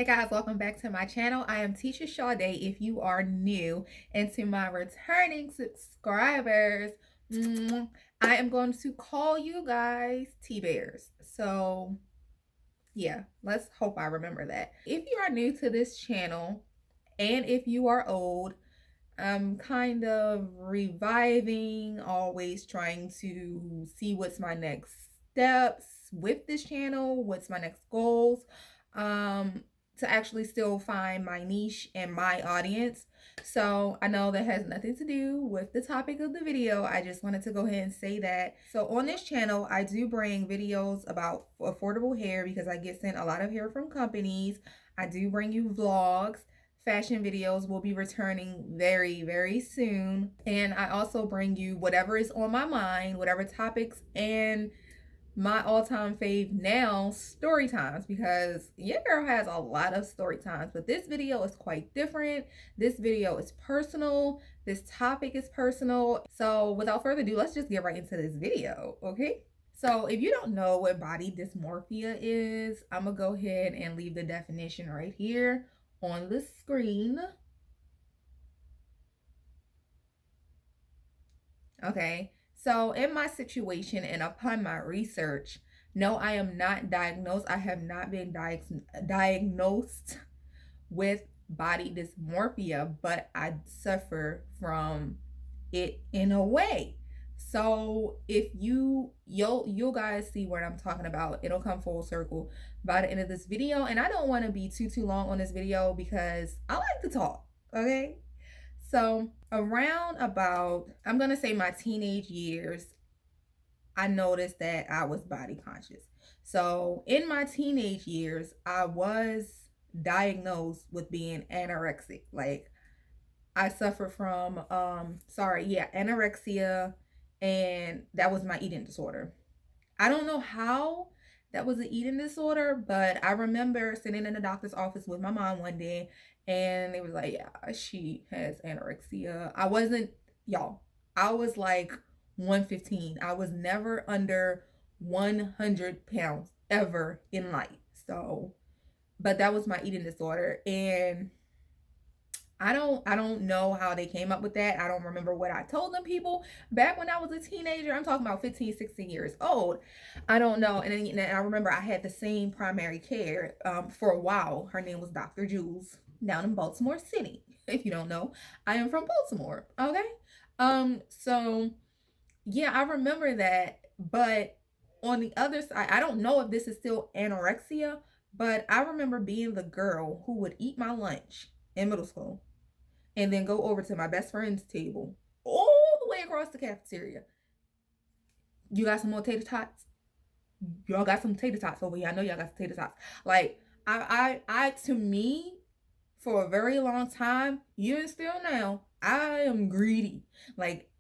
Hey guys, welcome back to my channel. I am Teacher Sade if you are new, and to my returning subscribers, I am going to call you guys T-Bears. So yeah, let's hope I remember that. If you are new to this channel and if you are old, I'm kind of reviving, always trying to see what's my next steps with this channel, what's my next goals, to actually still find my niche and my audience. So I know that has nothing to do with the topic of the video. I just wanted to go ahead and say that. So on this channel, I do bring videos about affordable hair because I get sent a lot of hair from companies. I do bring you vlogs. Fashion videos will be returning very soon, and I also bring you whatever is on my mind, whatever topics, and my all-time fave now, story times, because your girl has a lot of story times, but this video is quite different. This video is personal. This topic is personal. So without further ado, let's just get right into this video. Okay, so if you don't know what body dysmorphia is, I'm gonna go ahead and leave the definition right here on the screen. Okay, so in my situation and upon my research, no, I am not diagnosed. I have not been diagnosed with body dysmorphia, but I suffer from it in a way. So if you'll guys see what I'm talking about. It'll come full circle by the end of this video. And I don't want to be too long on this video because I like to talk. Okay. So around about, I'm gonna say my teenage years, I noticed that I was body conscious. So in my teenage years, I was diagnosed with being anorexic. Like I suffer from anorexia, and that was my eating disorder. I don't know how that was an eating disorder, but I remember sitting in the doctor's office with my mom one day, and they was like, yeah, she has anorexia. I wasn't, y'all, I was like 115. I was never under 100 pounds ever in life. So, but that was my eating disorder. And I don't know how they came up with that. I don't remember what I told them people back when I was a teenager. I'm talking about 15, 16 years old. I don't know. And then I remember I had the same primary care for a while. Her name was Dr. Jules down in Baltimore City. If you don't know, I am from Baltimore. Okay. So yeah, I remember that. But on the other side, I don't know if this is still anorexia, but I remember being the girl who would eat my lunch in middle school and then go over to my best friend's table all the way across the cafeteria. You got some more tater tots? Y'all got some tater tots over here. I know y'all got some tater tots. Like to me, for a very long time, even still now, I am greedy. Like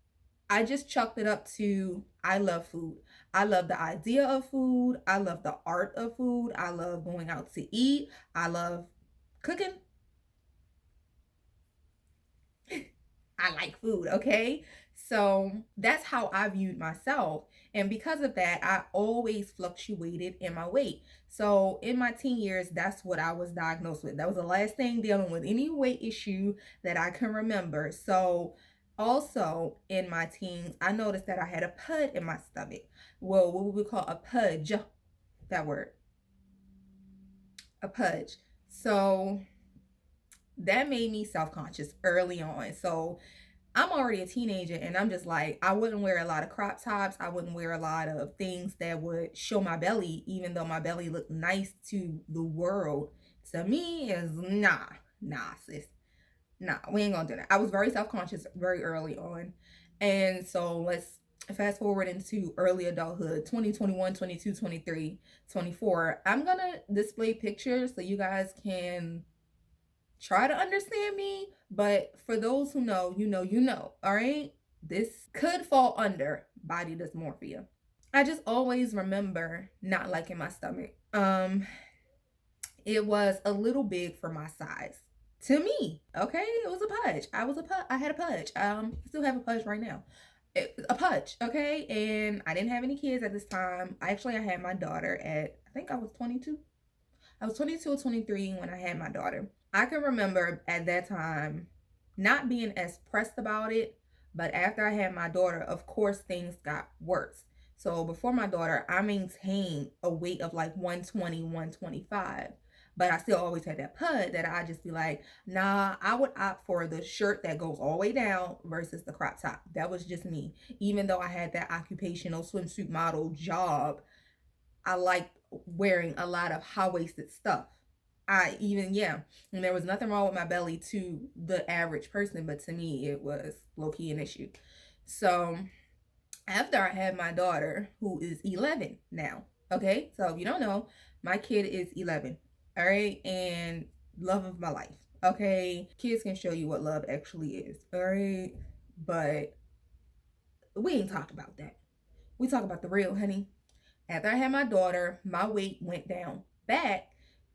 I just chalked it up to I love food. I love the idea of food. I love the art of food. I love going out to eat. I love cooking. I like food, okay? So that's how I viewed myself. And because of that, I always fluctuated in my weight. So in my teen years, that's what I was diagnosed with. That was the last thing dealing with any weight issue that I can remember. So also in my teens, I noticed that I had a pud in my stomach. Well, what we call a pudge, that word, a pudge. So that made me self-conscious early on. So I'm already a teenager and I'm just like, I wouldn't wear a lot of crop tops. I wouldn't wear a lot of things that would show my belly, even though my belly looked nice to the world. To me, is nah, sis. Nah, we ain't gonna do that. I was very self-conscious very early on. And so let's fast forward into early adulthood, 20, 21, 22, 23, 24. I'm gonna display pictures so you guys can try to understand me, but for those who know, you know, all right? This could fall under body dysmorphia. I just always remember not liking my stomach. It was a little big for my size. To me, okay? It was a pudge. I had a pudge. I still have a pudge right now. A pudge, okay? And I didn't have any kids at this time. I had my daughter at, I think I was 22. I was 22 or 23 when I had my daughter. I can remember at that time not being as pressed about it, but after I had my daughter, of course, things got worse. So before my daughter, I maintained a weight of like 120, 125. But I still always had that pud that I just be like, nah, I would opt for the shirt that goes all the way down versus the crop top. That was just me. Even though I had that occupational swimsuit model job, I liked wearing a lot of high-waisted stuff. And there was nothing wrong with my belly to the average person, but to me, it was low-key an issue. So after I had my daughter, who is 11 now, okay? So if you don't know, my kid is 11, all right? And love of my life, okay? Kids can show you what love actually is, all right? But we ain't talk about that. We talk about the real, honey. After I had my daughter, my weight went down back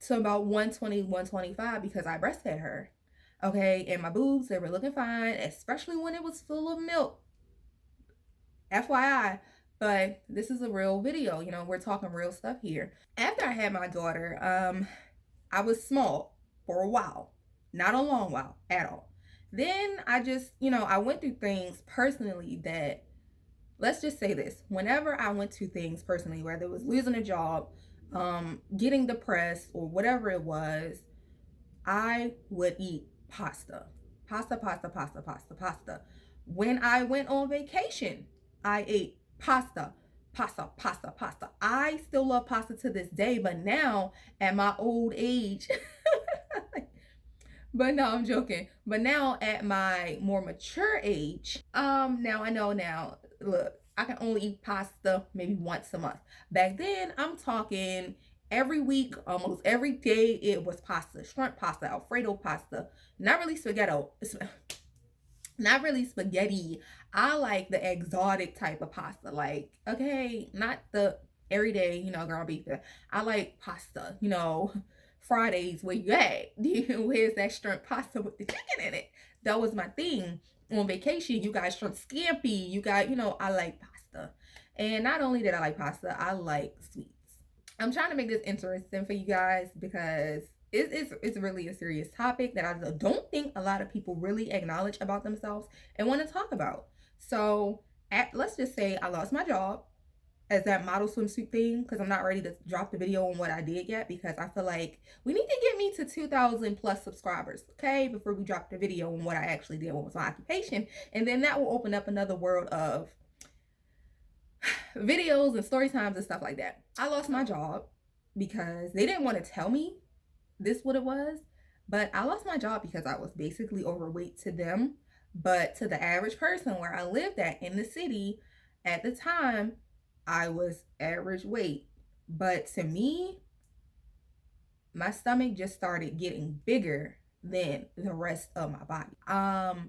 to about 120, 125 because I breastfed her. Okay, and my boobs, they were looking fine, especially when it was full of milk. FYI, but this is a real video, you know, we're talking real stuff here. After I had my daughter, I was small for a while, not a long while at all. Then I just, I went through things personally that, let's just say this, whenever I went to things personally, whether it was losing a job, getting depressed, or whatever it was, I would eat pasta. Pasta, pasta, pasta, pasta, pasta. When I went on vacation, I ate pasta, pasta, pasta, pasta. I still love pasta to this day, but now at my old age, but no, I'm joking. But now at my more mature age, now I know now, look, I can only eat pasta maybe once a month. Back then, I'm talking every week, almost every day, it was pasta, shrimp pasta, Alfredo pasta, not really spaghetti. I like the exotic type of pasta, like, okay, not the everyday, ground beef. I like pasta, Fridays where you at? Where's that shrimp pasta with the chicken in it? That was my thing. On vacation, you got shrimp scampi. You got, I like pasta. And not only did I like pasta, I like sweets. I'm trying to make this interesting for you guys because it's really a serious topic that I don't think a lot of people really acknowledge about themselves and want to talk about. So let's just say I lost my job as that model swimsuit thing, because I'm not ready to drop the video on what I did yet, because I feel like we need to get me to 2,000 plus subscribers, okay, before we drop the video on what I actually did, what was my occupation, and then that will open up another world of videos and story times and stuff like that. I lost my job because they didn't want to tell me this what it was, but I lost my job because I was basically overweight to them, but to the average person where I lived at in the city at the time, I was average weight. But to me, my stomach just started getting bigger than the rest of my body.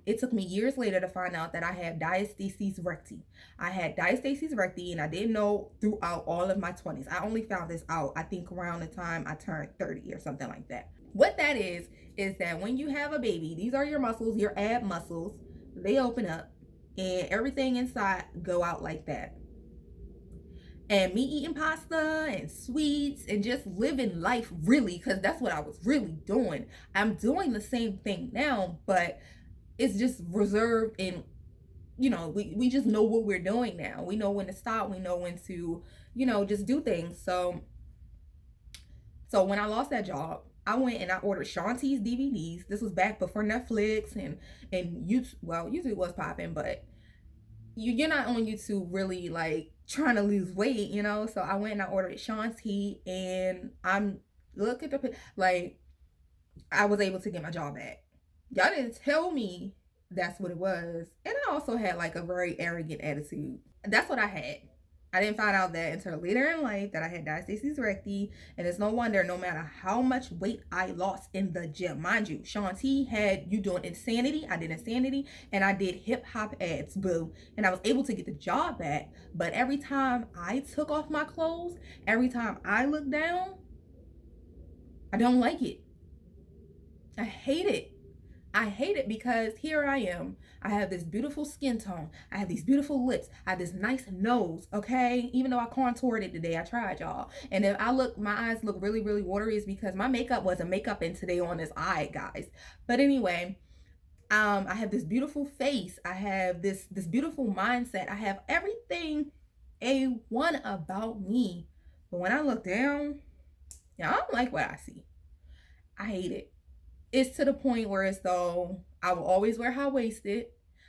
It took me years later to find out that I had diastasis recti. I had diastasis recti, and I didn't know throughout all of my 20s. I only found this out, I think, around the time I turned 30 or something like that. What that is that when you have a baby, these are your muscles, your ab muscles, they open up and everything inside go out like that. And me eating pasta and sweets and just living life, really, because that's what I was really doing. I'm doing the same thing now, but it's just reserved in, we just know what we're doing now. We know when to stop. We know when to, just do things. So when I lost that job, I went and I ordered Shanti's DVDs. This was back before Netflix and YouTube. Well, YouTube was popping, but you're not on YouTube really like trying to lose weight, So I went and I ordered Shanti, and look at like, I was able to get my job back. Y'all didn't tell me that's what it was. And I also had like a very arrogant attitude. That's what I had. I didn't find out that until later in life that I had diastasis recti, and it's no wonder, no matter how much weight I lost in the gym. Mind you, Shanti had you doing Insanity, I did Insanity, and I did hip hop ads, boo. And I was able to get the job back, but every time I took off my clothes, every time I looked down, I don't like it. I hate it. I hate it because here I am. I have this beautiful skin tone. I have these beautiful lips. I have this nice nose, okay? Even though I contoured it today, I tried, y'all. And if I look, my eyes look really, really watery, is because my makeup wasn't makeup in today on this eye, guys. But anyway, I have this beautiful face. I have this beautiful mindset. I have everything A1 about me. But when I look down, yeah, I don't like what I see. I hate it. It's to the point where it's though I will always wear high-waisted.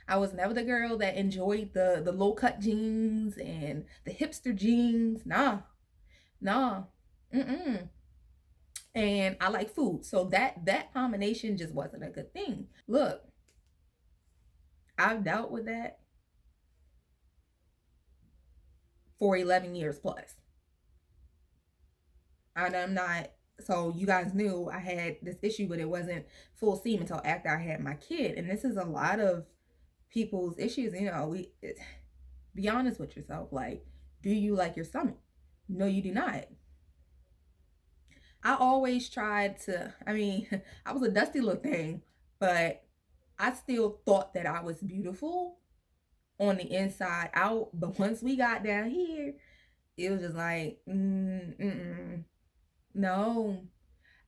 I was never the girl that enjoyed the low cut jeans and the hipster jeans. Nah. Mm-mm. And I like food. So that combination just wasn't a good thing. Look, I've dealt with that for 11 years plus. And I'm not, so you guys knew I had this issue, but it wasn't full steam until after I had my kid. And this is a lot of people's issues. Be honest with yourself. Like, do you like your stomach? No, you do not. I always tried to, I was a dusty little thing, but I still thought that I was beautiful on the inside out. But once we got down here, it was just like, no.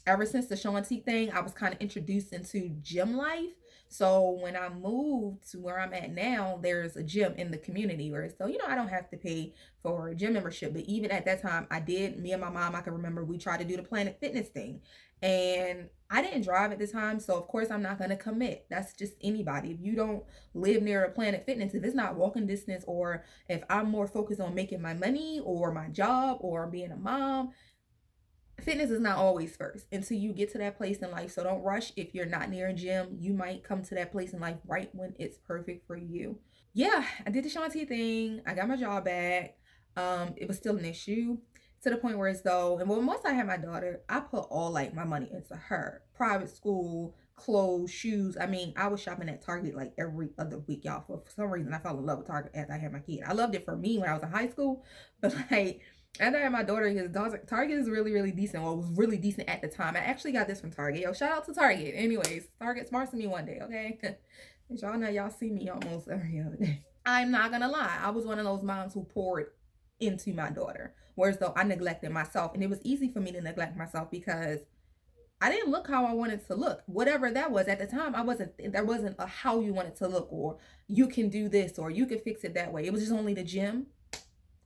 Ever since the Shanti thing, I was kind of introduced into gym life. So when I moved to where I'm at now, there's a gym in the community where, so, I don't have to pay for a gym membership. But even at that time, me and my mom, I can remember we tried to do the Planet Fitness thing. And I didn't drive at the time. So of course I'm not going to commit. That's just anybody. If you don't live near a Planet Fitness, if it's not walking distance, or if I'm more focused on making my money or my job or being a mom, fitness is not always first until you get to that place in life. So don't rush. If you're not near a gym, you might come to that place in life right when it's perfect for you. Yeah, I did the Shanti thing. I got my job back. It was still an issue to the point where it's though, and once I had my daughter, I put all like my money into her. Private school, clothes, shoes. I was shopping at Target like every other week, y'all. For some reason, I fell in love with Target as I had my kid. I loved it for me when I was in high school, but like, and I had my daughter, his Target is really, really decent. Well, it was really decent at the time. I actually got this from Target. Yo, shout out to Target. Anyways, Target sponsor me one day, okay? Y'all know y'all see me almost every other day. I'm not gonna lie. I was one of those moms who poured into my daughter. Whereas though I neglected myself. And it was easy for me to neglect myself because I didn't look how I wanted to look. Whatever that was at the time, there wasn't a how you wanted to look, or you can do this, or you can fix it that way. It was just only the gym,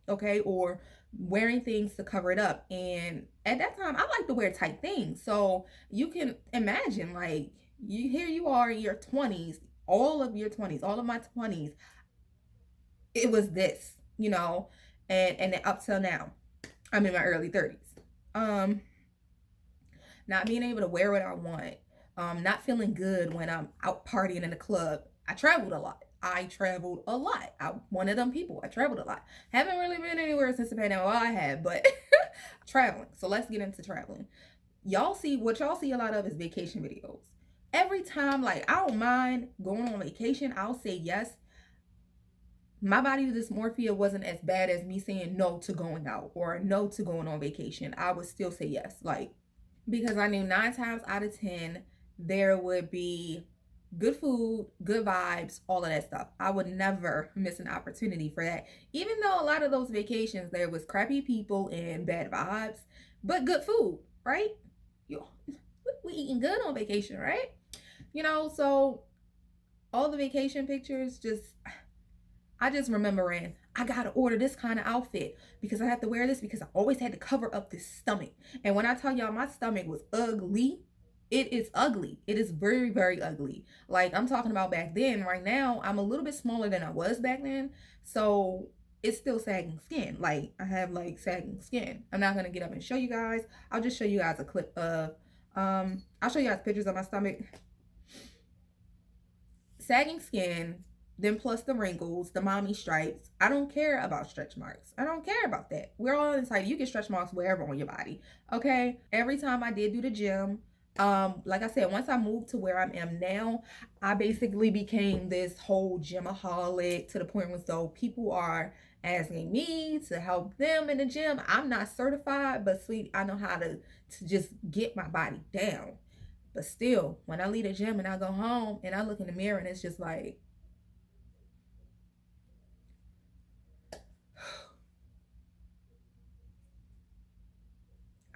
okay, or wearing things to cover it up. And at that time, I like to wear tight things. So you can imagine, like, here you are in your 20s, all of my 20s, it was this, and then up till now, I'm in my early 30s. Not being able to wear what I want, not feeling good when I'm out partying in the club. I traveled a lot. I'm one of them people. I traveled a lot. Haven't really been anywhere since the pandemic. Well, I have, but traveling. So let's get into traveling. What y'all see a lot of is vacation videos. Every time, like, I don't mind going on vacation. I'll say yes. My body dysmorphia wasn't as bad as me saying no to going out or no to going on vacation. I would still say yes, like, because I knew 9 times out of 10 there would be good food, good vibes, all of that stuff. I would never miss an opportunity for that. Even though a lot of those vacations there was crappy people and bad vibes, but good food, right? We eating good on vacation, right? So all the vacation pictures, I just remembering I gotta order this kind of outfit because I have to wear this because I always had to cover up this stomach. And when I tell y'all my stomach was ugly, it is ugly. It is very, very ugly. Like, I'm talking about back then. Right now, I'm a little bit smaller than I was back then. So it's still sagging skin. Like, I have like sagging skin. I'm not gonna get up and show you guys. I'll just show you guys a clip of, I'll show you guys pictures of my stomach. Sagging skin, then plus the wrinkles, the mommy stripes. I don't care about stretch marks. I don't care about that. We're all inside. You get stretch marks wherever on your body. Okay. Every time I did do the gym, like I said, once I moved to where I am now, I basically became this whole gymaholic to the point where so people are asking me to help them in the gym. I'm not certified, but sweet, I know how to just get my body down. But still, when I leave the gym and I go home and I look in the mirror and it's just like,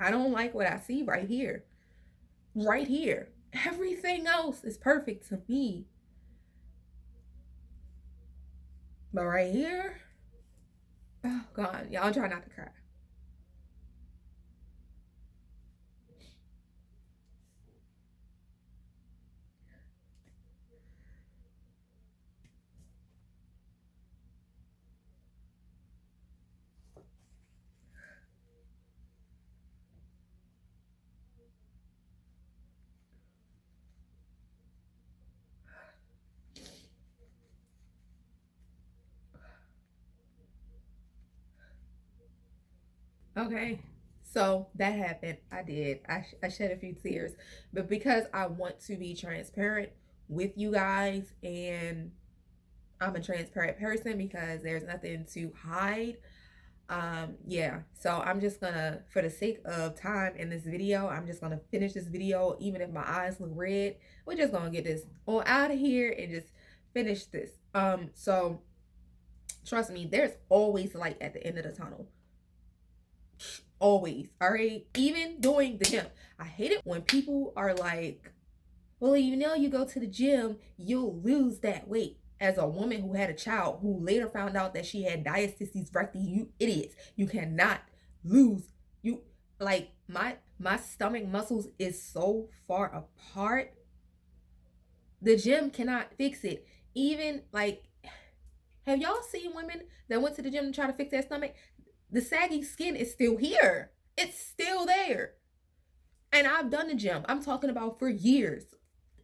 I don't like what I see right here. Right here. Everything else is perfect to me. But right here, oh God, y'all try not to cry. Okay. So that happened. I did. I shed a few tears. But because I want to be transparent with you guys, and I'm a transparent person because there's nothing to hide. Yeah. So I'm just gonna, for the sake of time in this video, I'm just gonna finish this video. Even if my eyes look red, we're just gonna get this on out of here and just finish this. So trust me, there's always light at the end of the tunnel. Always. All right. Even doing the gym. I hate it when people are like, well, you know, you go to the gym, you'll lose that weight. As a woman who had a child who later found out that she had diastasis recti, you idiots. You cannot lose. You like my stomach muscles is so far apart. The gym cannot fix it. Even like, have y'all seen women that went to the gym to try to fix their stomach? The saggy skin is still here. It's still there. And I've done the gym. I'm talking about for years.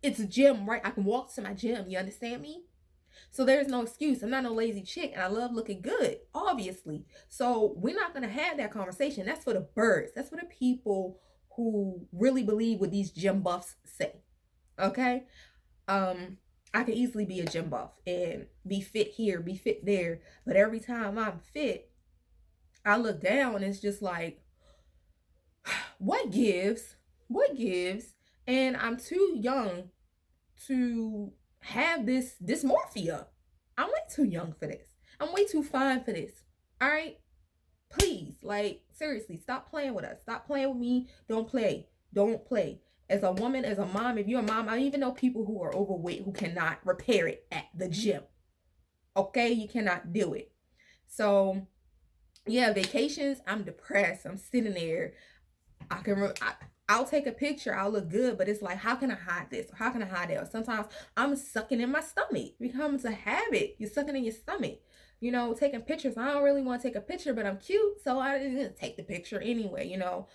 It's a gym, right? I can walk to my gym. You understand me? So there's no excuse. I'm not no lazy chick and I love looking good, obviously. So we're not going to have that conversation. That's for the birds. That's for the people who really believe what these gym buffs say. Okay? I could easily be a gym buff and be fit here, be fit there. But every time I'm fit, I look down and it's just like, what gives? What gives? And I'm too young to have this dysmorphia. I'm way too young for this. I'm way too fine for this. All right? Please, like, seriously, stop playing with us. Stop playing with me. Don't play. Don't play. As a woman, as a mom, if you're a mom, I even know people who are overweight who cannot repair it at the gym. Okay? You cannot do it. So, yeah, vacations, I'm depressed. I'm sitting there. I'll take a picture, I'll look good, but it's like, how can I hide this? How can I hide it? Or sometimes I'm sucking in my stomach. It becomes a habit. You're sucking in your stomach. You know, taking pictures. I don't really want to take a picture, but I'm cute, so I didn't take the picture anyway, you know.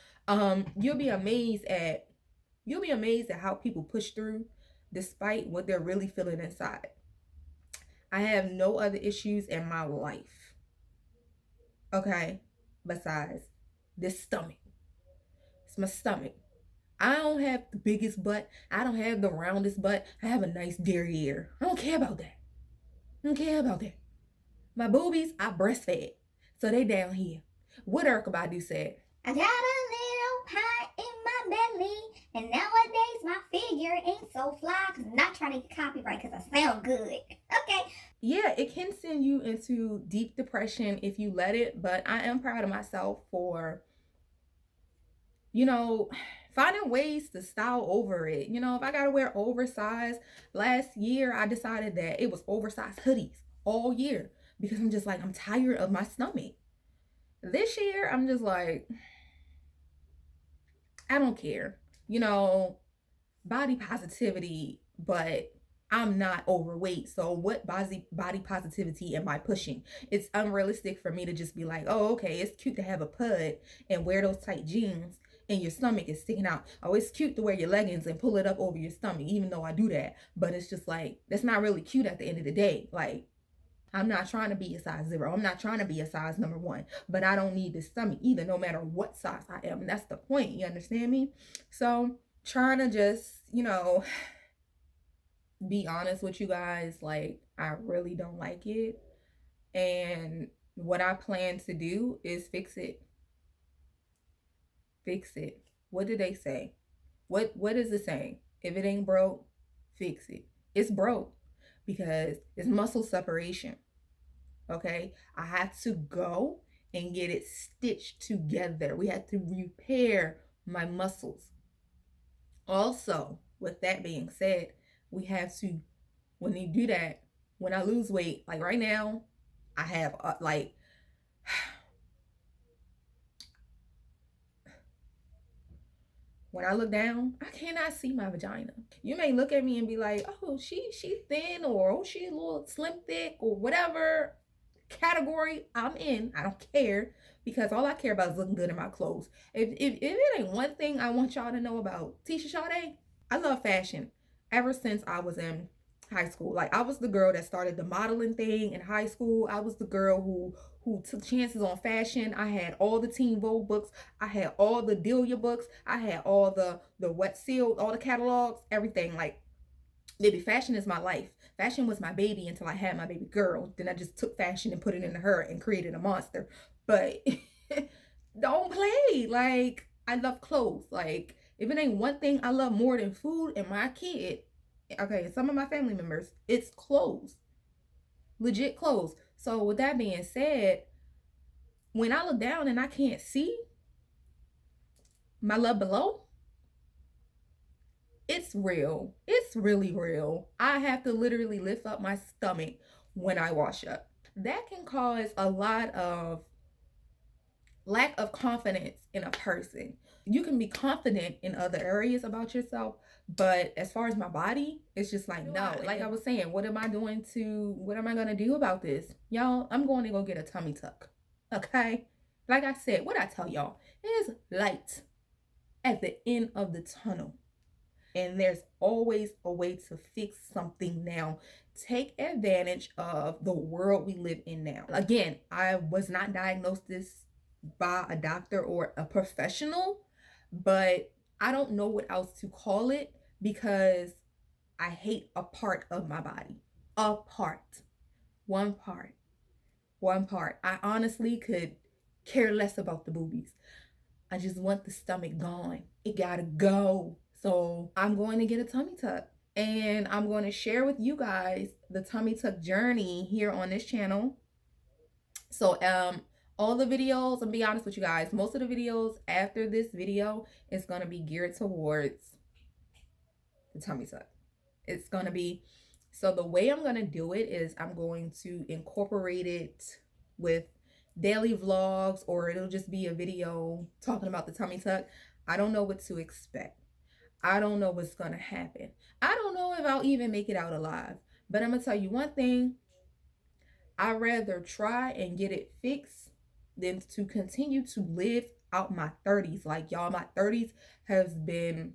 You'll be amazed at how people push through despite what they're really feeling inside. I have no other issues in my life. Okay? Besides this stomach. It's my stomach. I don't have the biggest butt. I don't have the roundest butt. I have a nice derriere. I don't care about that. I don't care about that. My boobies, I breastfed. So they down here. What Erykah Badu said. I got a little pie in my belly, and nowadays my figure ain't so fly, because I'm not trying to get copyright because I sound good. Okay. Yeah, it can send you into deep depression if you let it, but I am proud of myself for, you know, finding ways to style over it. You know, if I gotta wear oversized, last year I decided that it was oversized hoodies all year because I'm just like, I'm tired of my stomach. This year, I'm just like, I don't care. You know, body positivity, but I'm not overweight. So what body positivity am I pushing? It's unrealistic for me to just be like, oh, okay, it's cute to have a pud and wear those tight jeans and your stomach is sticking out. Oh, it's cute to wear your leggings and pull it up over your stomach, even though I do that. But it's just like, that's not really cute at the end of the day. Like, I'm not trying to be a size 0. I'm not trying to be a size number 1. But I don't need this stomach either, no matter what size I am. And that's the point. You understand me? So trying to just, you know, be honest with you guys. Like, I really don't like it. And what I plan to do is fix it. Fix it. What did they say? What is it saying? If it ain't broke, fix it. It's broke because it's muscle separation. Okay, I had to go and get it stitched together. We had to repair my muscles. Also, with that being said, we have to, when you do that, when I lose weight, like right now, I have like when I look down, I cannot see my vagina. You may look at me and be like, oh, she's thin, or oh, she's a little slim thick, or whatever category I'm in. I don't care, because all I care about is looking good in my clothes. If it ain't one thing I want y'all to know about Tisha Sade, I love fashion ever since I was in high school. Like, I was the girl that started the modeling thing in high school. I was the girl who took chances on fashion. I had all the Teen Vogue books. I had all the Delia books. I had all the Wet Seal, all the catalogs, everything. Like, baby, fashion is my life. Fashion was my baby until I had my baby girl. Then I just took fashion and put it into her and created a monster. But don't play. Like, I love clothes. Like, if it ain't one thing I love more than food and my kid, okay, some of my family members, it's clothes. Legit clothes. So with that being said, when I look down and I can't see my love below, it's real. It's really real. I have to literally lift up my stomach when I wash up. That can cause a lot of lack of confidence in a person. You can be confident in other areas about yourself, but as far as my body, it's just like, no. Like I was saying, what am I going to do about this? Y'all, I'm going to go get a tummy tuck. Okay? Like I said, what I tell y'all, there's light at the end of the tunnel. And there's always a way to fix something now. Take advantage of the world we live in now. Again, I was not diagnosed this by a doctor or a professional, but I don't know what else to call it, because I hate a part of my body. A part. One part. One part. I honestly could care less about the boobies. I just want the stomach gone. It gotta go. So I'm going to get a tummy tuck, and I'm going to share with you guys the tummy tuck journey here on this channel. So all the videos, I'm be honest with you guys, most of the videos after this video is going to be geared towards the tummy tuck. It's going to be, so the way I'm going to do it is I'm going to incorporate it with daily vlogs, or it'll just be a video talking about the tummy tuck. I don't know what to expect. I don't know what's going to happen. I don't know if I'll even make it out alive. But I'm going to tell you one thing. I'd rather try and get it fixed than to continue to live out my 30s. Like, y'all, my 30s has been,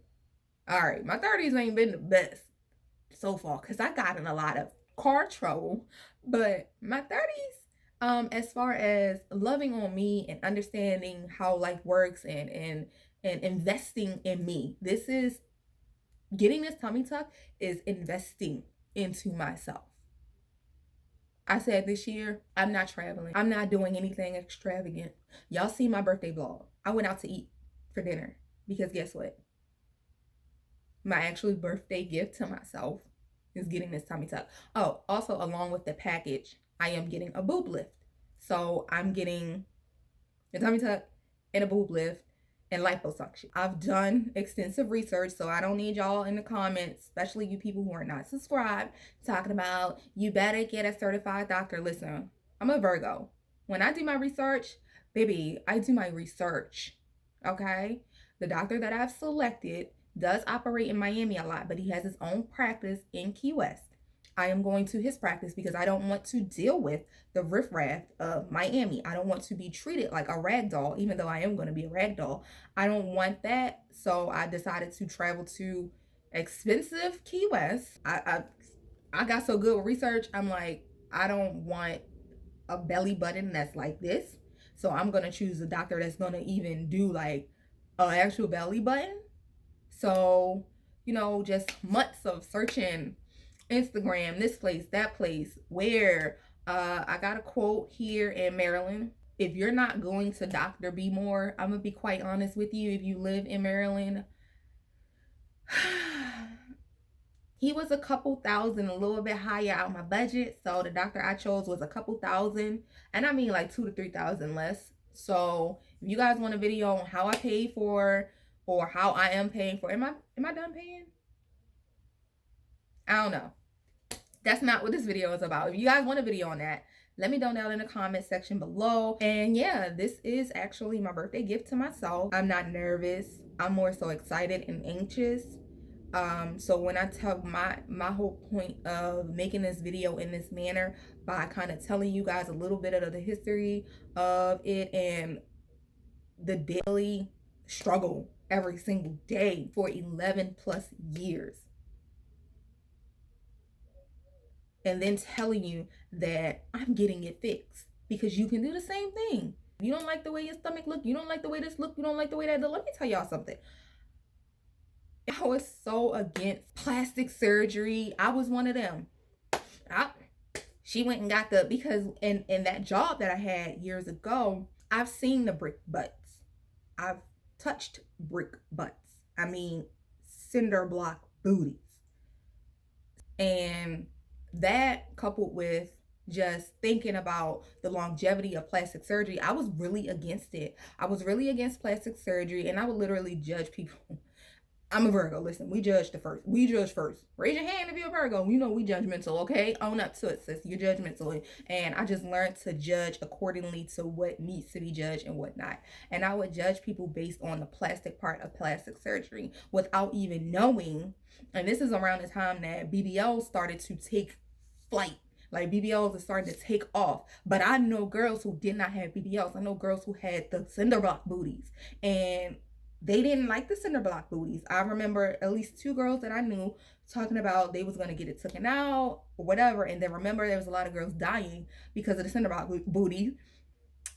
all right, my 30s ain't been the best so far, because I got in a lot of car trouble. But my 30s, as far as loving on me and understanding how life works and investing in me, this is, getting this tummy tuck is investing into myself. I said this year, I'm not traveling. I'm not doing anything extravagant. Y'all see my birthday vlog. I went out to eat for dinner, because guess what? My actual birthday gift to myself is getting this tummy tuck. Oh, also along with the package, I am getting a boob lift. So I'm getting a tummy tuck and a boob lift and liposuction. I've done extensive research, so I don't need y'all in the comments, especially you people who are not subscribed, talking about you better get a certified doctor. Listen, I'm a Virgo. When I do my research, baby, I do my research. Okay? The doctor that I've selected does operate in Miami a lot, but he has his own practice in Key West. I am going to his practice because I don't want to deal with the riffraff of Miami. I don't want to be treated like a rag doll, even though I am going to be a rag doll. I don't want that. So I decided to travel to expensive Key West. I got so good with research. I'm like, I don't want a belly button that's like this. So I'm going to choose a doctor that's going to even do like an actual belly button. So, you know, just months of searching Instagram, this place, that place, where I got a quote here in Maryland. If you're not going to Dr. Be More, I'm gonna be quite honest with you. If you live in Maryland, He was a couple thousand, a little bit higher out my budget. So the doctor I chose was a couple thousand, and I mean like 2 to 3,000 less. So if you guys want a video on how I paid for, or how I am paying for, am I done paying? I don't know. That's not what this video is about. If you guys want a video on that, let me know down in the comment section below. And yeah, this is actually my birthday gift to myself. I'm not nervous. I'm more so excited and anxious. So when I tell my whole point of making this video in this manner, by kind of telling you guys a little bit of the history of it and the daily struggle every single day for 11 plus years, and then telling you that I'm getting it fixed, because you can do the same thing. You don't like the way your stomach look, you don't like the way this look, you don't like the way that. Let me tell y'all something. I was so against plastic surgery. I was one of them. She went and got because in that job that I had years ago, I've seen the brick butts. I've touched brick butts. I mean, cinder block booties. And that, coupled with just thinking about the longevity of plastic surgery, I was really against it. I was really against plastic surgery, and I would literally judge people. I'm a Virgo. Listen, we judge first. We judge first. Raise your hand if you're a Virgo. You know we judgmental, okay? Own up to it, sis. You're judgmental. And I just learned to judge accordingly to what needs to be judged and what not. And I would judge people based on the plastic part of plastic surgery without even knowing. And this is around the time that BBLs started to take flight. Like, BBLs are starting to take off. But I know girls who did not have BBLs. I know girls who had the cinder block booties. And they didn't like the cinder block booties. I remember at least 2 girls that I knew talking about they was going to get it taken out or whatever. And then remember, there was a lot of girls dying because of the cinder block booties.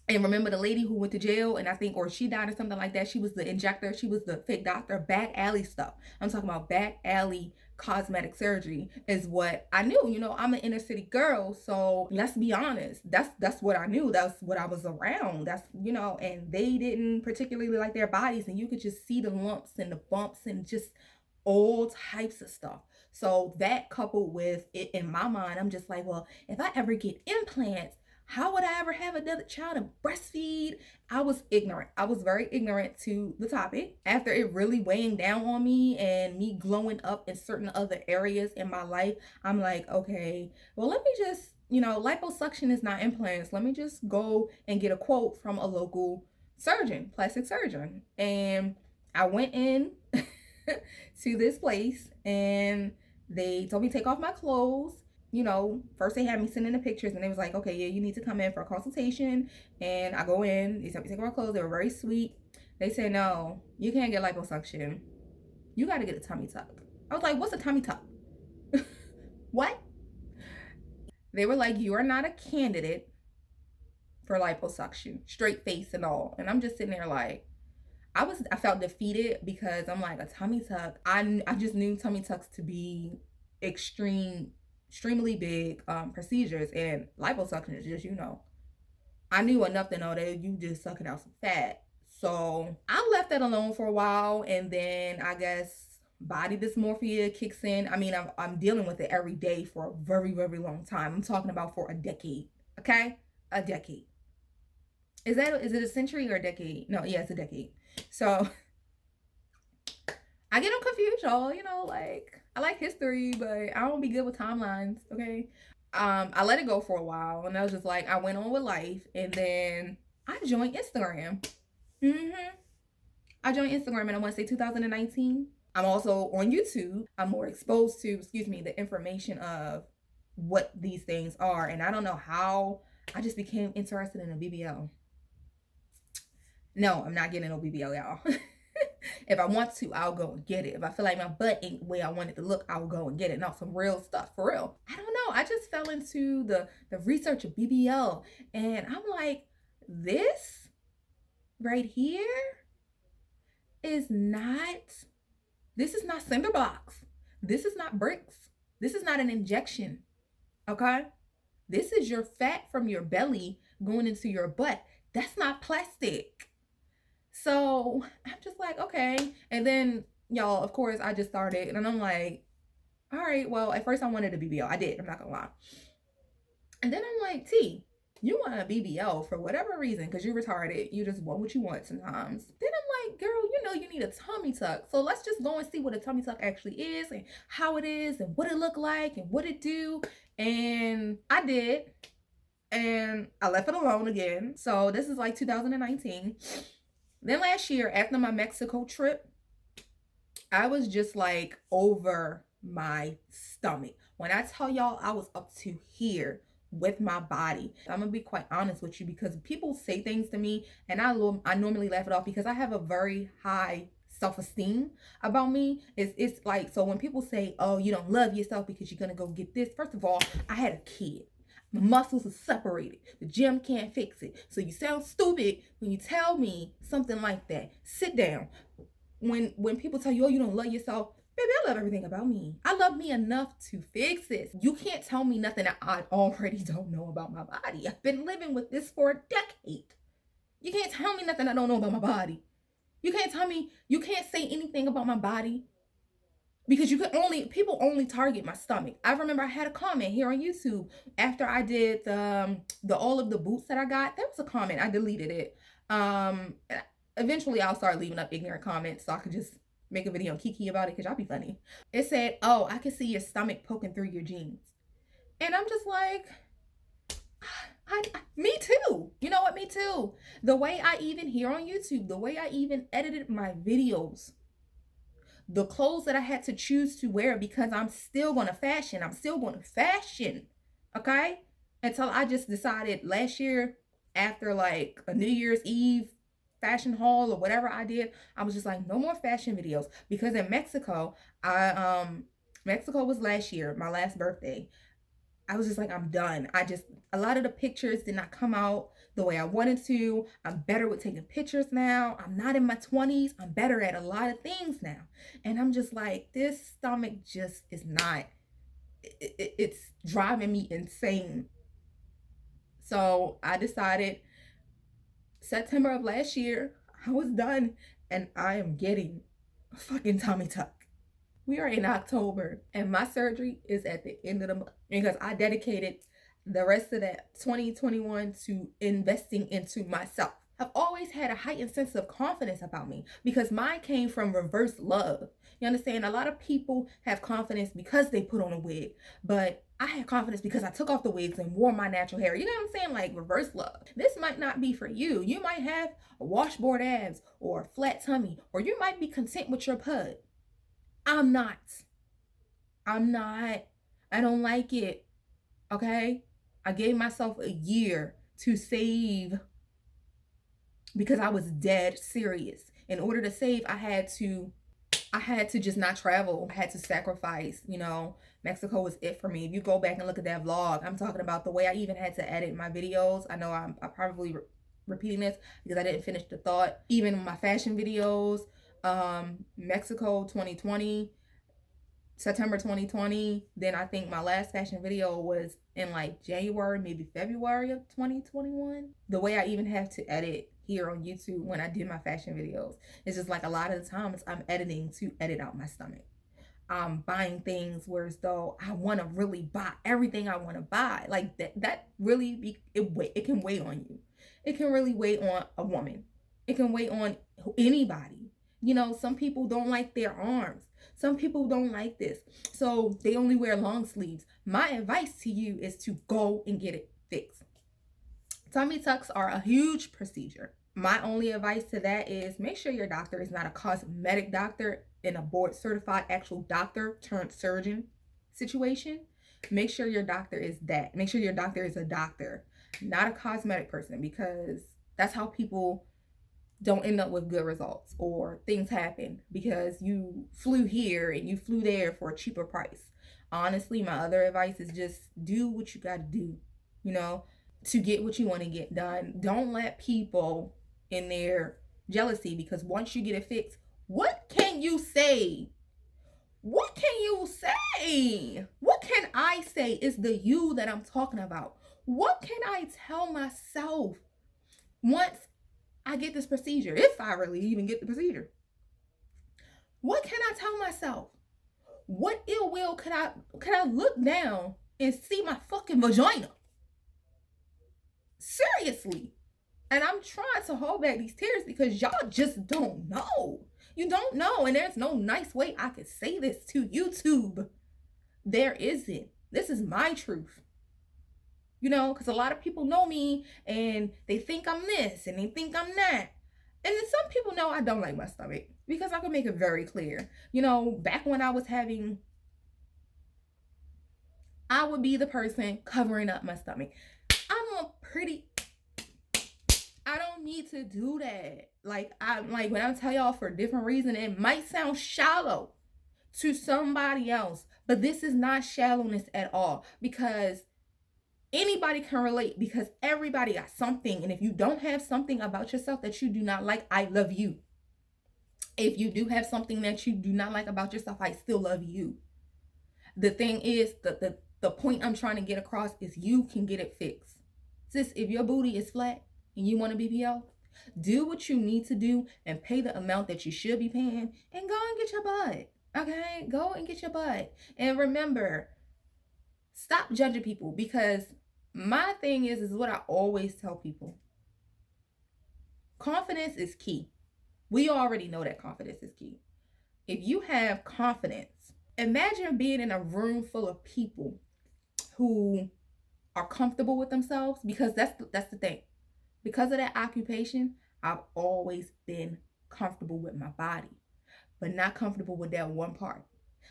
And remember the lady who went to jail, and I think, or she died or something like that. She was the injector. She was the fake doctor. Back alley stuff. I'm talking about back alley cosmetic surgery is what I knew. You know, I'm an inner city girl, so let's be honest. That's what I knew. That's what I was around. That's, you know, and they didn't particularly like their bodies, and you could just see the lumps and the bumps and just all types of stuff. So that, coupled with it, in my mind, I'm just like, well, if I ever get implants, how would I ever have another child and breastfeed? I was ignorant. I was very ignorant to the topic. After it really weighing down on me and me glowing up in certain other areas in my life, I'm like, okay, well, let me just, you know, liposuction is not implants. Let me just go and get a quote from a local surgeon, plastic surgeon. And I went in to this place, and they told me to take off my clothes. You know, first they had me send in the pictures, and they was like, okay, yeah, you need to come in for a consultation. And I go in, they told me to take off my clothes. They were very sweet. They said, no, you can't get liposuction. You got to get a tummy tuck. I was like, what's a tummy tuck? What? They were like, you are not a candidate for liposuction, straight face and all. And I'm just sitting there like, I felt defeated, because I'm like, a tummy tuck. I just knew tummy tucks to be extremely big procedures, and liposuction is just, you know, I knew enough to know that you just sucking out some fat. So I left that alone for a while, and then I guess body dysmorphia kicks in. I mean, I'm dealing with it every day for a very, very long time. I'm talking about for a decade. Okay, a decade. Is it a century or a decade? No, yeah, it's a decade. So I get them confused, y'all. You know, like, I like history, but I don't be good with timelines, okay? I let it go for a while, and I was just like, I went on with life, and then I joined Instagram. I joined Instagram, and I want to say 2019. I'm also on YouTube. I'm more exposed to, the information of what these things are, and I don't know how I just became interested in a BBL. No, I'm not getting no BBL, y'all. If I want to, I'll go and get it. If I feel like my butt ain't the way I want it to look, I'll go and get it. No, some real stuff, for real. I don't know. I just fell into the research of BBL, and I'm like, this right here is not cinder blocks. This is not bricks. This is not an injection, okay? This is your fat from your belly going into your butt. That's not plastic. So I'm just like, okay. And then, y'all, of course, I just started, and I'm like, all right, well, at first I wanted a BBL. I did, I'm not gonna lie. And then I'm like, T, you want a BBL for whatever reason, because you're retarded. You just want what you want sometimes. Then I'm like, girl, you know you need a tummy tuck. So let's just go and see what a tummy tuck actually is and how it is and what it look like and what it do. And I did. And I left it alone again. So this is like 2019. Then last year, after my Mexico trip, I was just like over my stomach. When I tell y'all I was up to here with my body, I'm gonna be quite honest with you, because people say things to me and I normally laugh it off because I have a very high self-esteem about me. It's like, so when people say, oh, you don't love yourself because you're gonna go get this, first of all, I had a kid. My muscles are separated. The gym can't fix it. So you sound stupid when you tell me something like that. Sit down. When people tell you, oh, you don't love yourself, baby, I love everything about me. I love me enough to fix this. You can't tell me nothing that I already don't know about my body. I've been living with this for a decade. You can't tell me nothing I don't know about my body. You can't tell me, you can't say anything about my body, because people only target my stomach. I remember I had a comment here on YouTube after I did the all of the boots that I got. There was a comment, I deleted it. Eventually I'll start leaving up ignorant comments so I could just make a video on Kiki about it, because y'all be funny. It said, oh, I can see your stomach poking through your jeans. And I'm just like, me too. You know what? Me too. The way I even here on YouTube, the way I even edited my videos, the clothes that I had to choose to wear, because I'm still going to fashion. Okay? Until I just decided last year, after like a New Year's Eve fashion haul or whatever I did, I was just like, no more fashion videos. Because in Mexico, Mexico was last year, my last birthday. I was just like, I'm done. A lot of the pictures did not come out the way I wanted to. I'm better with taking pictures now. I'm not in my 20s. I'm better at a lot of things now. And I'm just like, this stomach just is not, it's driving me insane. So I decided September of last year, I was done, and I am getting a fucking tummy tuck. We are in October and my surgery is at the end of the month, because I dedicated the rest of that 2021 to investing into myself. I've always had a heightened sense of confidence about me because mine came from reverse love. You understand? A lot of people have confidence because they put on a wig, but I had confidence because I took off the wigs and wore my natural hair. You know what I'm saying? Like reverse love. This might not be for you. You might have a washboard abs or a flat tummy, or you might be content with your pud. I'm not. I don't like it. Okay? I gave myself a year to save because I was dead serious. In order to save, I had to just not travel. I had to sacrifice, Mexico was it for me. If you go back and look at that vlog, I'm talking about the way I even had to edit my videos. I know I'm probably repeating this because I didn't finish the thought. Even my fashion videos, Mexico 2020, September 2020. Then I think my last fashion video was in like January, maybe February of 2021. The way I even have to edit here on YouTube when I do my fashion videos, it's just like a lot of the times I'm editing to edit out my stomach. I'm buying things where as though I want to really buy everything I want to buy. Like that really it can weigh on you. It can really weigh on a woman. It can weigh on anybody. Some people don't like their arms. Some people don't like this. So they only wear long sleeves. My advice to you is to go and get it fixed. Tummy tucks are a huge procedure. My only advice to that is make sure your doctor is not a cosmetic doctor in a board certified actual doctor turned surgeon situation. Make sure your doctor is that. Make sure your doctor is a doctor, not a cosmetic person, because that's how people don't end up with good results, or things happen because you flew here and you flew there for a cheaper price. Honestly, my other advice is just do what you got to do, to get what you want to get done. Don't let people in their jealousy, because once you get it fixed, what can you say? What can you say? What can I say? Is the you that I'm talking about. What can I tell myself once I get this procedure, if I really even get the procedure? What can I tell myself? What ill will could I look down and see my fucking vagina? Seriously. And I'm trying to hold back these tears because y'all just don't know. You don't know. And there's no nice way I could say this to YouTube. There isn't. This is my truth. You know, because a lot of people know me and they think I'm this and they think I'm that. And then some people know I don't like my stomach because I can make it very clear. You know, back when I was having, I would be the person covering up my stomach. I'm a pretty, I don't need to do that. Like, when I tell y'all for a different reason, it might sound shallow to somebody else, but this is not shallowness at all, because anybody can relate, because everybody got something. And if you don't have something about yourself that you do not like, I love you. If you do have something that you do not like about yourself, I still love you. The thing is, the point I'm trying to get across is you can get it fixed. Sis, if your booty is flat and you want a BBL, do what you need to do and pay the amount that you should be paying and go and get your butt. Okay? Go and get your butt. And remember, stop judging people, because my thing is what I always tell people. Confidence is key. We already know that confidence is key. If you have confidence, imagine being in a room full of people who are comfortable with themselves, because that's the thing. Because of that occupation, I've always been comfortable with my body, but not comfortable with that one part.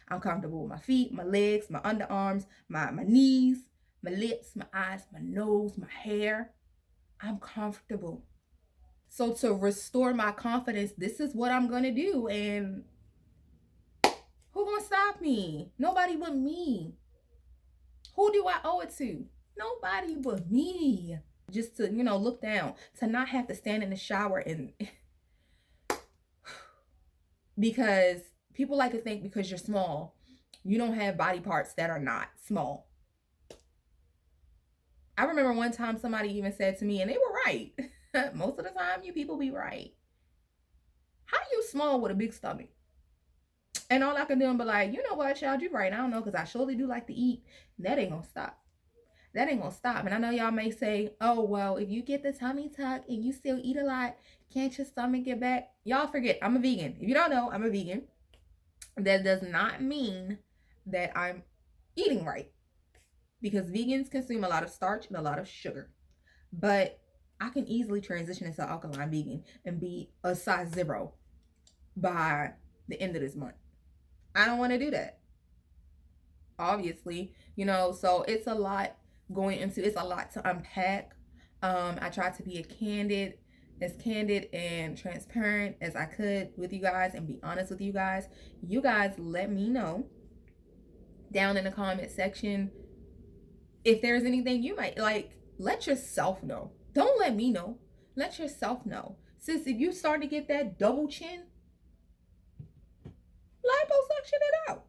I'm comfortable with my feet, my legs, my underarms, my knees, my lips, my eyes, my nose, my hair. I'm comfortable. So to restore my confidence, this is what I'm going to do. And who going to stop me? Nobody but me. Who do I owe it to? Nobody but me. Just to, look down, to not have to stand in the shower and because people like to think because you're small, you don't have body parts that are not small. I remember one time somebody even said to me, and they were right. Most of the time, you people be right. How you small with a big stomach? And all I can do is be like, you know what, child, you right. I don't know, because I surely do like to eat. That ain't gonna stop. That ain't gonna stop. And I know y'all may say, oh, well, if you get the tummy tuck and you still eat a lot, can't your stomach get back? Y'all forget, I'm a vegan. If you don't know, I'm a vegan. That does not mean that I'm eating right, because vegans consume a lot of starch and a lot of sugar. But I can easily transition into alkaline vegan and be a size 0 by the end of this month. I don't want to do that, obviously, so it's a lot it's a lot to unpack. I tried to be as candid and transparent as I could with you guys and be honest with you guys. You guys let me know down in the comment section if there's anything you might like. Let yourself know. Don't let me know. Let yourself know. Sis, if you start to get that double chin, liposuction it out.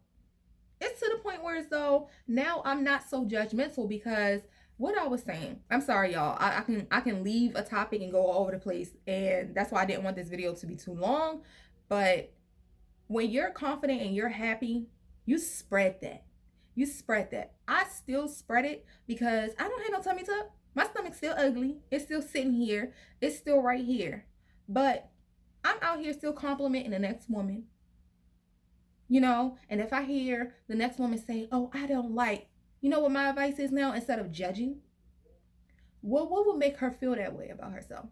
It's to the point where as though now I'm not so judgmental, because what I was saying, I'm sorry y'all, I can leave a topic and go all over the place, and that's why I didn't want this video to be too long. But when you're confident and you're happy, you spread that. You spread that. I still spread it because I don't have no tummy tuck. My stomach's still ugly. It's still sitting here. It's still right here. But I'm out here still complimenting the next woman. And if I hear the next woman say, oh, I don't like, you know what my advice is now? Instead of judging, what would make her feel that way about herself?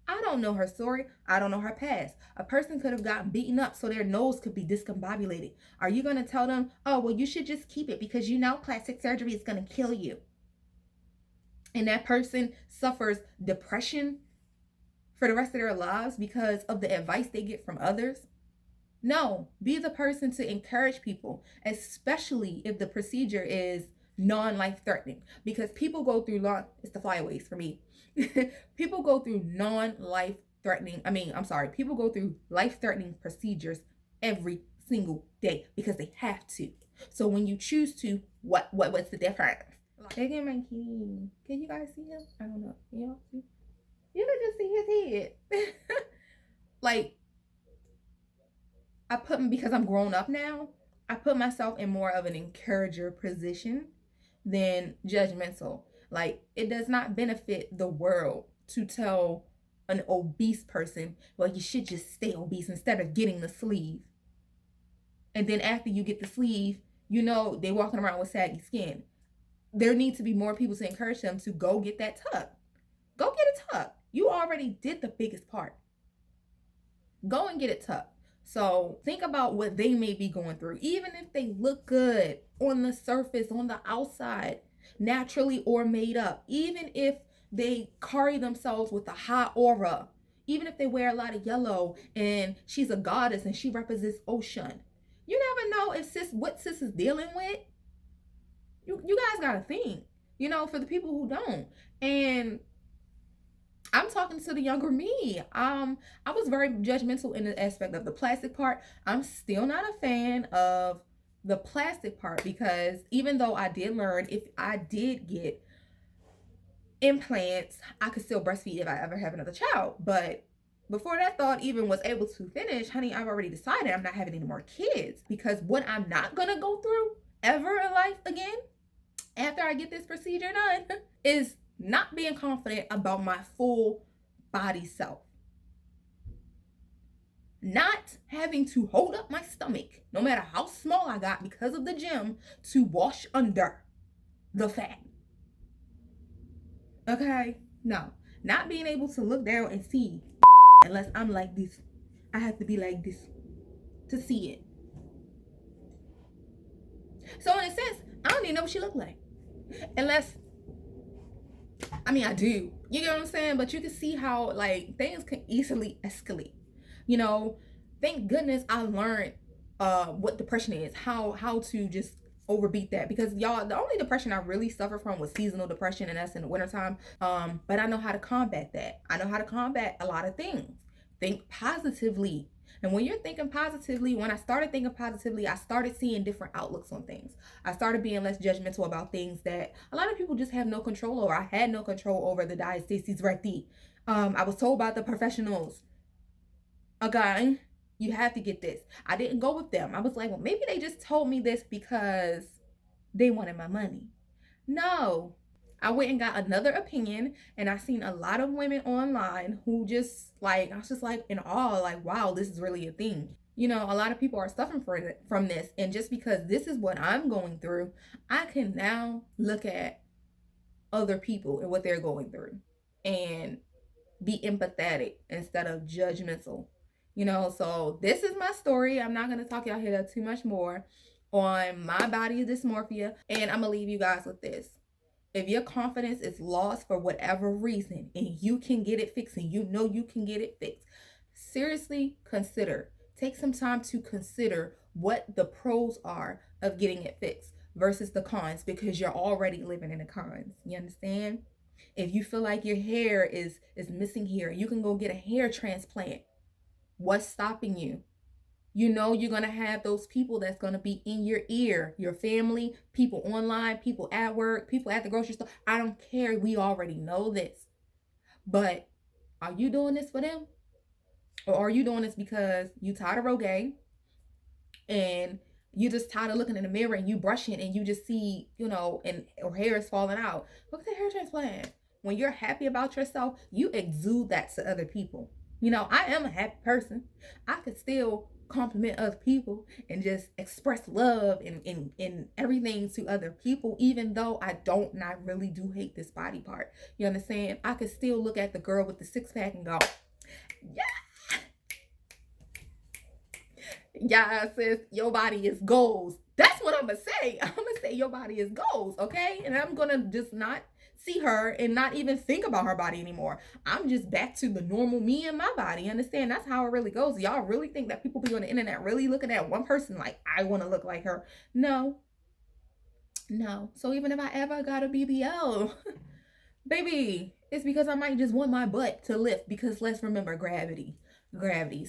I don't know her story. I don't know her past. A person could have gotten beaten up so their nose could be discombobulated. Are you going to tell them, oh, well, you should just keep it because plastic surgery is going to kill you? And that person suffers depression for the rest of their lives because of the advice they get from others? No, be the person to encourage people, especially if the procedure is non-life threatening, because people go through it's the flyaways for me. People go through non-life threatening. People go through life-threatening procedures every single day because they have to. So when you choose to, what's the difference? Look at my kitty. Can you guys see him? I don't know. You can just see his head. Like, I put him, because I'm grown up now, I put myself in more of an encourager position than judgmental. Like, it does not benefit the world to tell an obese person, well, you should just stay obese instead of getting the sleeve. And then after you get the sleeve, you know, they walking around with saggy skin. There needs to be more people to encourage them to go get that tuck. Go get it tucked. You already did the biggest part. Go and get it tucked. So think about what they may be going through. Even if they look good on the surface, on the outside, naturally or made up. Even if they carry themselves with a high aura. Even if they wear a lot of yellow and she's a goddess and she represents ocean. You never know if what sis is dealing with. You guys gotta think, you know, for the people who don't. And I'm talking to the younger me. I was very judgmental in the aspect of the plastic part. I'm still not a fan of the plastic part, because even though I did learn, if I did get implants, I could still breastfeed if I ever have another child. But before that thought even was able to finish, honey, I've already decided I'm not having any more kids, because what I'm not gonna go through ever in life again after I get this procedure done is not being confident about my full body self. Not having to hold up my stomach, no matter how small I got because of the gym, to wash under the fat. Okay? No. Not being able to look down and see unless I'm like this. I have to be like this to see it. So in a sense, I don't even know what she look like. Unless, I mean, I do. You get what I'm saying? But you can see how, like, things can easily escalate. You know, thank goodness I learned what depression is, how to just overbeat that, because y'all, the only depression I really suffered from was seasonal depression, and that's in the wintertime. But I know how to combat that. I know how to combat a lot of things. Think positively. And when you're thinking positively, when I started thinking positively, I started seeing different outlooks on things. I started being less judgmental about things that a lot of people just have no control over. I had no control over the DYSMORHIC. I was told by the professionals, okay, you have to get this. I didn't go with them. I was like, well, maybe they just told me this because they wanted my money. No. I went and got another opinion, and I seen a lot of women online who just, like, I was just like in awe, like, wow, this is really a thing. You know, a lot of people are suffering from this, and just because this is what I'm going through, I can now look at other people and what they're going through and be empathetic instead of judgmental. You know, so this is my story. I'm not going to talk y'all here too much more on my body dysmorphia, and I'm going to leave you guys with this. If your confidence is lost for whatever reason and you can get it fixed and you know you can get it fixed, seriously consider. Take some time to consider what the pros are of getting it fixed versus the cons, because you're already living in the cons. You understand? If you feel like your hair is missing here, you can go get a hair transplant. What's stopping you? You know you're going to have those people that's going to be in your ear, your family, people online, people at work, people at the grocery store. I don't care. We already know this. But are you doing this for them? Or are you doing this because you tired of Rogaine and you just tired of looking in the mirror and you brushing and you just see, you know, and or hair is falling out? Look at the hair transplant. When you're happy about yourself, you exude that to other people. You know, I am a happy person. I could still compliment other people and just express love and everything to other people, even though I really do hate this body part. You understand? I could still look at the girl with the six-pack and go, yeah, yeah, sis, your body is goals. That's what I'm gonna say. I'm gonna say your body is goals, okay? And I'm gonna just not see her and not even think about her body anymore. I'm just back to the normal me and my body. Understand? That's how it really goes. Y'all really think that people be on the internet really looking at one person like, I want to look like her? No. So even if I ever got a BBL, baby, it's because I might just want my butt to lift, because let's remember gravity.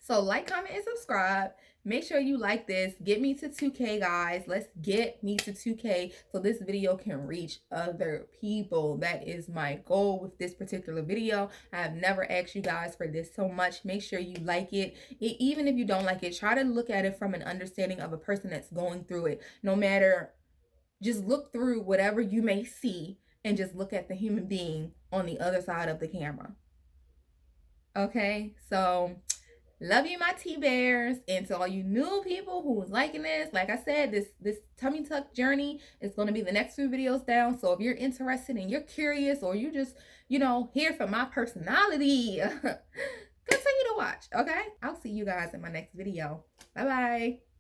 So like, comment, and subscribe. make sure you like this. Get me to 2K, guys. Let's get me to 2K so this video can reach other people. That is my goal with this particular video. I have never asked you guys for this so much. Make sure you like it. Even if you don't like it, try to look at it from an understanding of a person that's going through it. No matter, just look through whatever you may see and just look at the human being on the other side of the camera. Okay, so love you, my T-Bears. And to all you new people who was liking this, like I said, this tummy tuck journey is going to be the next few videos down. So if you're interested and you're curious, or you just, here for my personality, continue to watch, okay? I'll see you guys in my next video. Bye-bye.